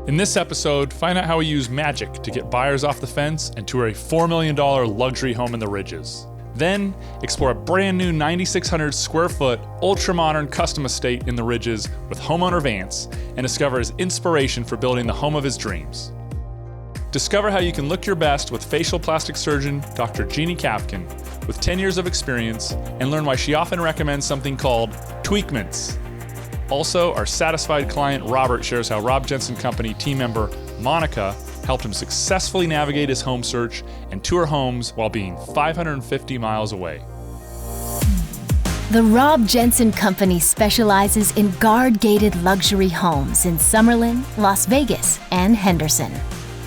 In this episode, find out how we use magic to get buyers off the fence and tour a $4 million luxury home in the Ridges. Then, explore a brand new 9,600 square foot, ultra-modern custom estate in the Ridges with homeowner Vance and discover his inspiration for building the home of his dreams. Discover how you can look your best with facial plastic surgeon Dr. Jeannie Kapkin with 10 years of experience, and learn why she often recommends something called tweakments. Also, our satisfied client Robert shares how Rob Jensen Company team member Monica helped him successfully navigate his home search and tour homes while being 550 miles away. The Rob Jensen Company specializes in guard-gated luxury homes in Summerlin, Las Vegas, and Henderson.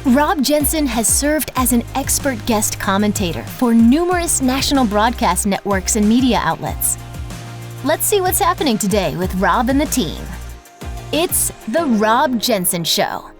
Rob Jensen has served as an expert guest commentator for numerous national broadcast networks and media outlets. Let's see what's happening today with Rob and the team. It's the Rob Jensen Show.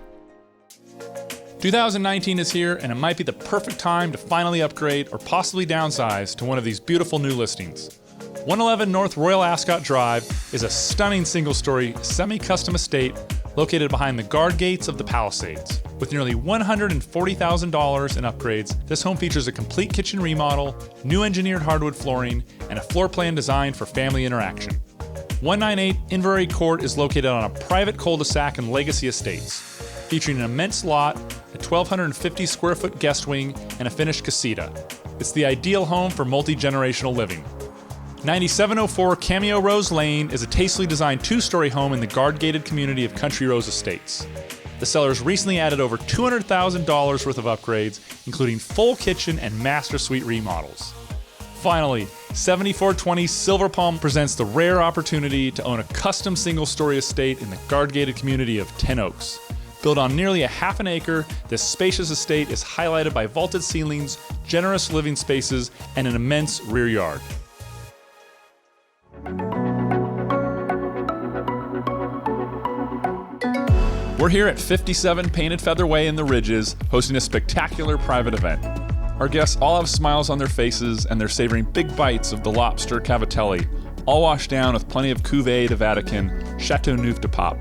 2019 is here, and it might be the perfect time to finally upgrade or possibly downsize to one of these beautiful new listings. 111 North Royal Ascot Drive is a stunning single-story, semi-custom estate located behind the guard gates of the Palisades. With nearly $140,000 in upgrades, this home features a complete kitchen remodel, new engineered hardwood flooring, and a floor plan designed for family interaction. 198 Inverary Court is located on a private cul-de-sac in Legacy Estates, featuring an immense lot, a 1,250 square foot guest wing, and a finished casita. It's the ideal home for multi-generational living. 9704 Cameo Rose Lane is a tastefully designed two-story home in the guard-gated community of Country Rose Estates. The sellers recently added over $200,000 worth of upgrades, including full kitchen and master suite remodels. Finally, 7420 Silver Palm presents the rare opportunity to own a custom single-story estate in the guard-gated community of Ten Oaks. Built on nearly a half an acre, this spacious estate is highlighted by vaulted ceilings, generous living spaces, and an immense rear yard. We're here at 57 Painted Feather Way in the Ridges, hosting a spectacular private event. Our guests all have smiles on their faces, and they're savoring big bites of the lobster cavatelli, all washed down with plenty of Cuvée de Vatican, Chateau Neuf de Pape.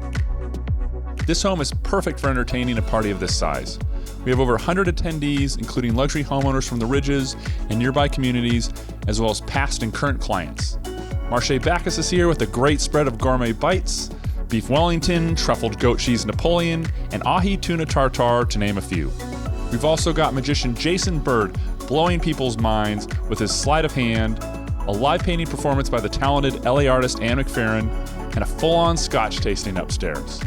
This home is perfect for entertaining a party of this size. We have over 100 attendees, including luxury homeowners from the Ridges and nearby communities, as well as past and current clients. Marche Bacchus is here with a great spread of gourmet bites, beef Wellington, truffled goat cheese Napoleon, and ahi tuna tartare, to name a few. We've also got magician Jason Bird blowing people's minds with his sleight of hand, a live painting performance by the talented LA artist Ann McFerrin, and a full-on scotch tasting upstairs.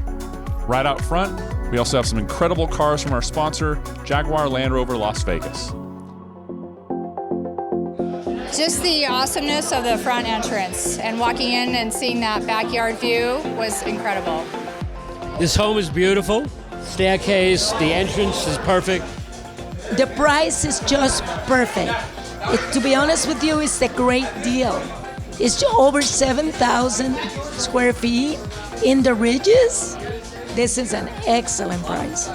Right out front, we also have some incredible cars from our sponsor, Jaguar Land Rover Las Vegas. Just the awesomeness of the front entrance and walking in and seeing that backyard view was incredible. This home is beautiful. Staircase, the entrance is perfect. The price is just perfect. To be honest with you, it's a great deal. It's over 7,000 square feet in the Ridges. This is an excellent price.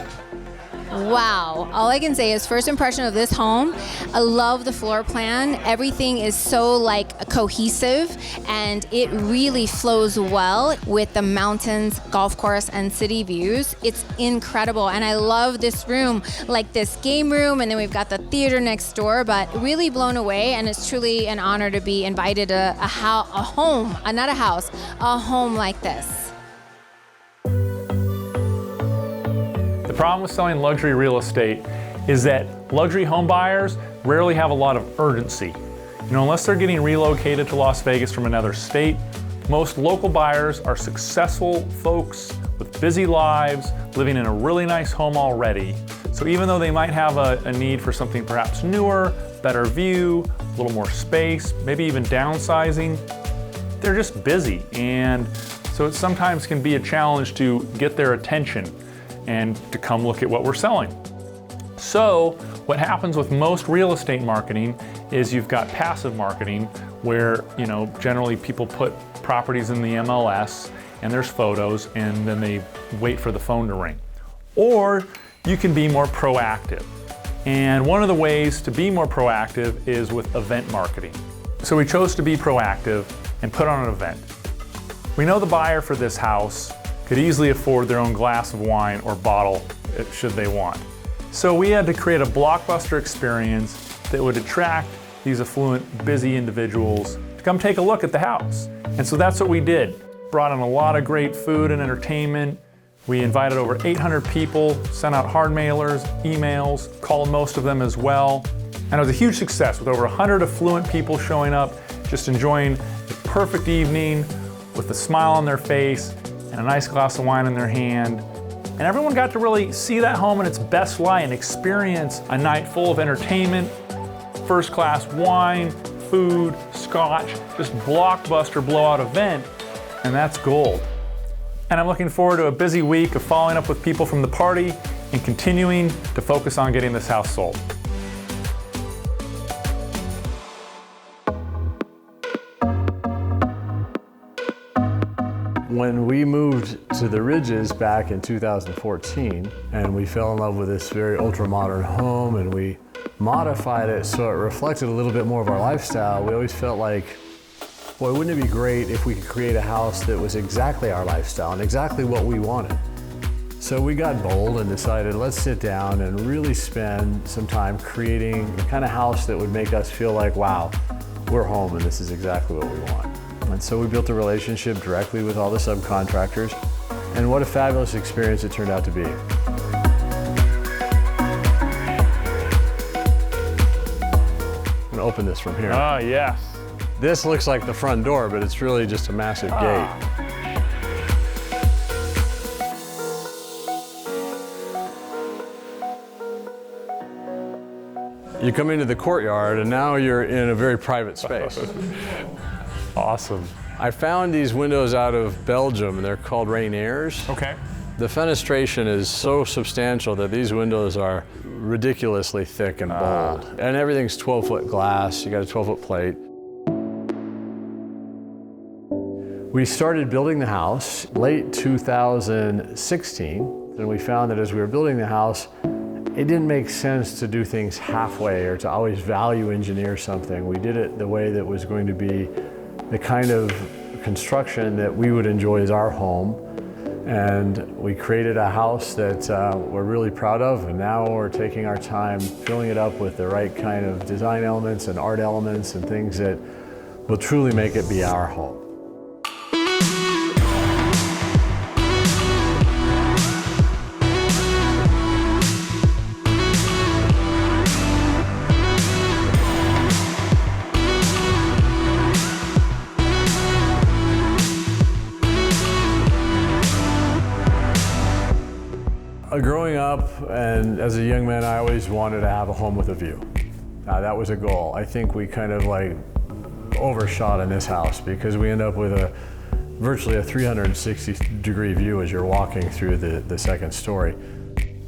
Wow. All I can say is first impression of this home, I love the floor plan. Everything is so cohesive, and it really flows well with the mountains, golf course, and city views. It's incredible, and I love this room, like this game room, and then we've got the theater next door, but really blown away, and it's truly an honor to be invited to a home like this. The problem with selling luxury real estate is that luxury home buyers rarely have a lot of urgency. Unless they're getting relocated to Las Vegas from another state, most local buyers are successful folks with busy lives, living in a really nice home already. So even though they might have a need for something perhaps newer, better view, a little more space, maybe even downsizing, they're just busy. And so it sometimes can be a challenge to get their attention and to come look at what we're selling. So what happens with most real estate marketing is you've got passive marketing where, generally people put properties in the MLS and there's photos and then they wait for the phone to ring. Or you can be more proactive. And one of the ways to be more proactive is with event marketing. So we chose to be proactive and put on an event. We know the buyer for this house could easily afford their own glass of wine or bottle should they want. So we had to create a blockbuster experience that would attract these affluent, busy individuals to come take a look at the house. And so that's what we did. Brought in a lot of great food and entertainment. We invited over 800 people, sent out hard mailers, emails, called most of them as well. And it was a huge success with over 100 affluent people showing up, just enjoying a perfect evening with a smile on their face and a nice glass of wine in their hand. And everyone got to really see that home in its best light and experience a night full of entertainment, first-class wine, food, scotch, just blockbuster blowout event, and that's gold. And I'm looking forward to a busy week of following up with people from the party and continuing to focus on getting this house sold. When we moved to the Ridges back in 2014, and we fell in love with this very ultra-modern home, and we modified it so it reflected a little bit more of our lifestyle, we always felt like, boy, wouldn't it be great if we could create a house that was exactly our lifestyle and exactly what we wanted. So we got bold and decided, let's sit down and really spend some time creating the kind of house that would make us feel like, wow, we're home and this is exactly what we want. And so we built a relationship directly with all the subcontractors, and what a fabulous experience it turned out to be. I'm gonna open this from here. Ah, yes. This looks like the front door, but it's really just a massive gate. You come into the courtyard, and now you're in a very private space. Awesome. I found these windows out of Belgium, and they're called Rainiers. Okay. The fenestration is so substantial that these windows are ridiculously thick and bold. And everything's 12-foot glass. You got a 12-foot plate. We started building the house late 2016, and we found that as we were building the house, it didn't make sense to do things halfway or to always value engineer something. We did it the way that was going to be the kind of construction that we would enjoy as our home. And we created a house that we're really proud of, and now we're taking our time filling it up with the right kind of design elements and art elements and things that will truly make it be our home. Growing up and as a young man, I always wanted to have a home with a view. That was a goal. I think we kind of like overshot in this house because we end up with virtually a 360-degree view as you're walking through the second story.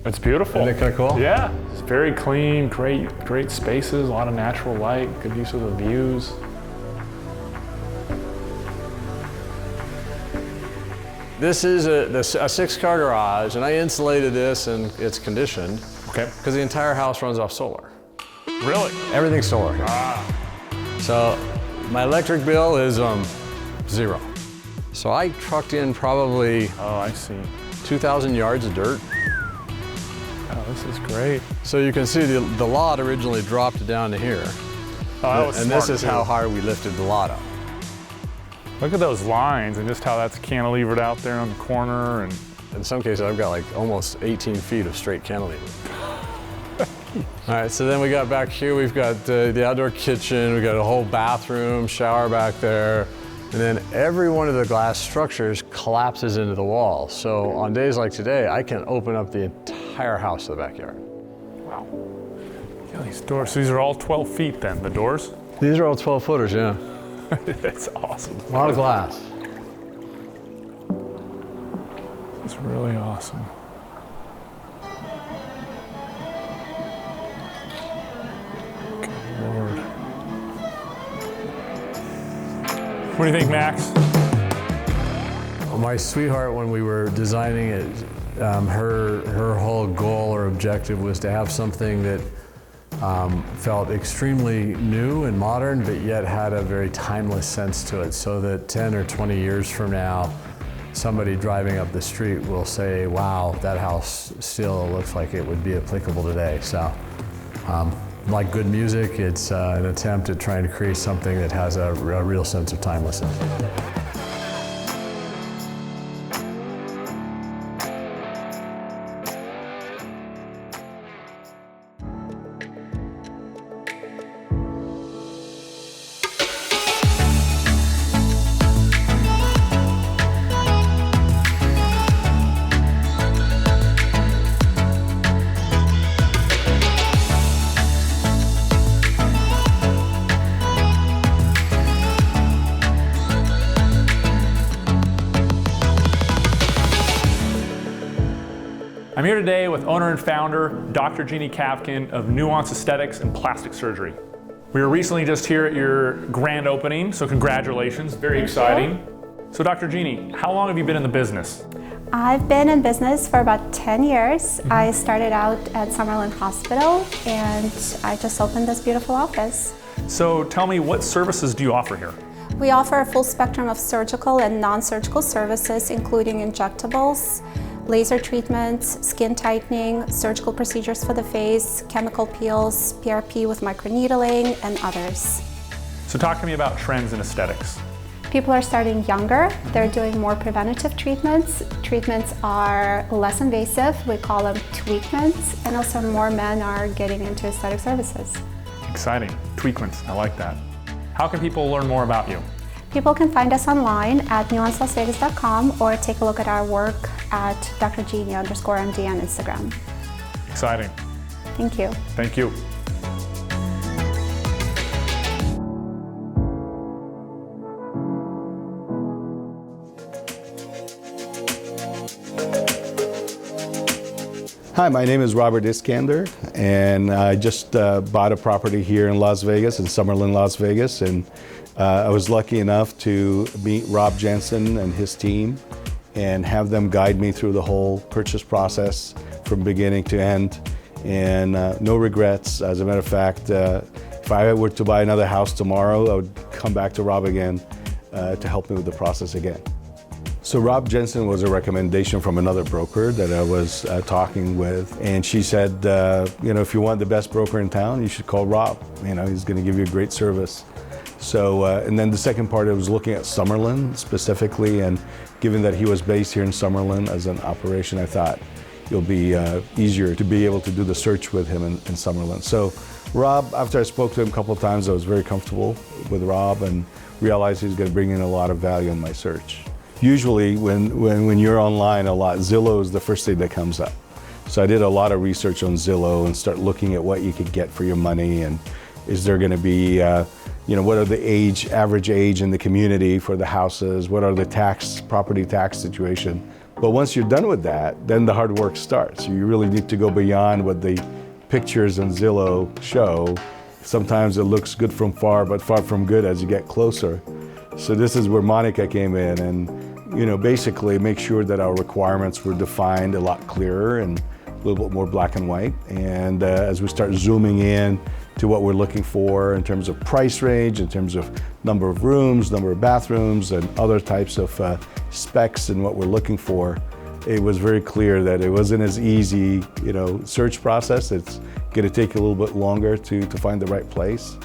It's beautiful. Isn't it kind of cool? Yeah, it's very clean, great spaces, a lot of natural light, good use of the views. This is a 6-car garage, and I insulated this, and it's conditioned. Okay. Because the entire house runs off solar. Really? Everything's solar. So my electric bill is 0. So I trucked in probably 2,000 yards of dirt. Oh, this is great. So you can see the lot originally dropped down to here. Oh, that was and smart this is too. how high we lifted the lot up. Look at those lines and just how that's cantilevered out there on the corner. And in some cases, I've got like almost 18 feet of straight cantilever. All right, so then we got back here, we've got the outdoor kitchen, we got a whole bathroom, shower back there, and then every one of the glass structures collapses into the wall. So on days like today, I can open up the entire house to the backyard. wow. Yeah, these doors, so these are all 12 feet then, the doors? These are all 12-footers, yeah. That's awesome. A lot of glass. It's really awesome. Good Lord. What do you think, Max? My sweetheart, when we were designing it, her whole goal or objective was to have something that felt extremely new and modern, but yet had a very timeless sense to it, so that 10 or 20 years from now, somebody driving up the street will say, wow, that house still looks like it would be applicable today. So, like good music, it's an attempt at trying to create something that has a real sense of timelessness. I'm here today with owner and founder, Dr. Jeannie Kavkin of Nuance Aesthetics and Plastic Surgery. We were recently just here at your grand opening, so congratulations, very exciting. So Dr. Jeannie, how long have you been in the business? I've been in business for about 10 years. I started out at Summerlin Hospital and I just opened this beautiful office. So tell me, what services do you offer here? We offer a full spectrum of surgical and non-surgical services, including injectables, laser treatments, skin tightening, surgical procedures for the face, chemical peels, PRP with microneedling, and others. So talk to me about trends in aesthetics. People are starting younger. They're doing more preventative treatments. Treatments are less invasive. We call them tweakments. And also more men are getting into aesthetic services. Exciting. Tweakments. I like that. How can people learn more about you? People can find us online at nuancelasvegas.com or take a look at our work at drjeannie_MD on Instagram. Exciting. Thank you. Thank you. Hi, my name is Robert Iskander, and I just bought a property here in Las Vegas, in Summerlin, Las Vegas, and I was lucky enough to meet Rob Jensen and his team and have them guide me through the whole purchase process from beginning to end, and no regrets. As a matter of fact, if I were to buy another house tomorrow, I would come back to Rob again to help me with the process again. So Rob Jensen was a recommendation from another broker that I was talking with, and she said, you know, if you want the best broker in town, you should call Rob. You know, he's going to give you a great service. So, and then the second part, I was looking at Summerlin specifically, and given that he was based here in Summerlin as an operation, I thought it'll be easier to be able to do the search with him in Summerlin. So Rob, after I spoke to him a couple of times, I was very comfortable with Rob and realized he was going to bring in a lot of value in my search. Usually when you're online a lot, Zillow is the first thing that comes up. So I did a lot of research on Zillow and start looking at what you could get for your money, and is there going to be, you know, what are the average age in the community for the houses, what are the property tax situation. But once you're done with that, then the hard work starts. You really need to go beyond what the pictures on Zillow show. Sometimes it looks good from far, but far from good as you get closer. So this is where Monica came in and, you know, basically make sure that our requirements were defined a lot clearer and a little bit more black and white. And as we start zooming in to what we're looking for in terms of price range, in terms of number of rooms, number of bathrooms, and other types of specs and what we're looking for, it was very clear that it wasn't as easy, you know, search process. It's going to take a little bit longer to find the right place.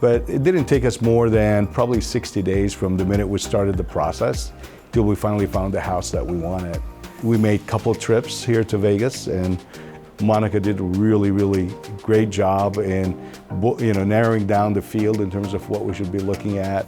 But it didn't take us more than probably 60 days from the minute we started the process till we finally found the house that we wanted. We made a couple trips here to Vegas, and Monica did a really, really great job in, you know, narrowing down the field in terms of what we should be looking at.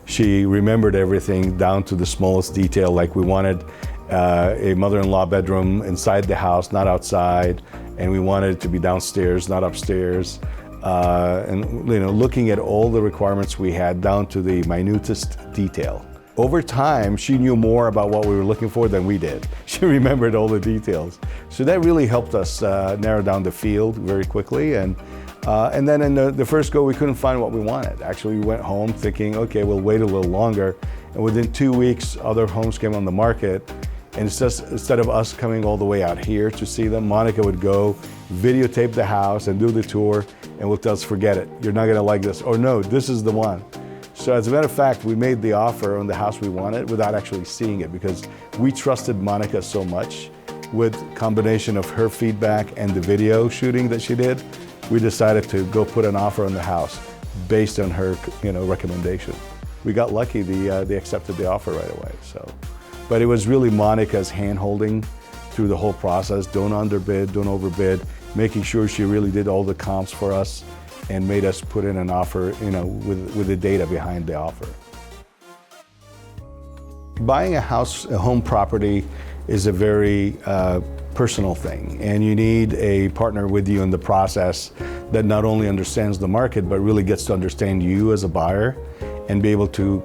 She remembered everything down to the smallest detail, like we wanted a mother-in-law bedroom inside the house, not outside, and we wanted it to be downstairs, not upstairs. And, you know, looking at all the requirements we had down to the minutest detail. Over time, she knew more about what we were looking for than we did. She remembered all the details. So that really helped us narrow down the field very quickly. And then in the first go, we couldn't find what we wanted. Actually, we went home thinking, okay, we'll wait a little longer. And within 2 weeks, other homes came on the market. And it's just, instead of us coming all the way out here to see them, Monica would go videotape the house and do the tour, and would tell us, forget it, you're not gonna like this, or no, this is the one. So as a matter of fact, we made the offer on the house we wanted without actually seeing it because we trusted Monica so much. With combination of her feedback and the video shooting that she did, we decided to go put an offer on the house based on her, recommendation. We got lucky; they accepted the offer right away. So, but it was really Monica's hand-holding through the whole process. Don't underbid, don't overbid, making sure she really did all the comps for us and made us put in an offer, with the data behind the offer. Buying a home property is a very personal thing, and you need a partner with you in the process that not only understands the market, but really gets to understand you as a buyer and be able to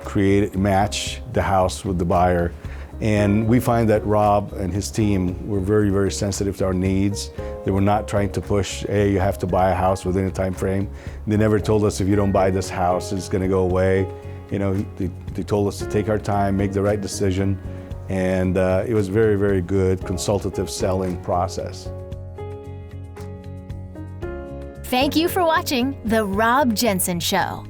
match the house with the buyer. And we find that Rob and his team were very, very sensitive to our needs. They were not trying to push, hey, you have to buy a house within a time frame. They never told us, if you don't buy this house, it's gonna go away. They told us to take our time, make the right decision. And it was very, very good consultative selling process. Thank you for watching The Rob Jensen Show.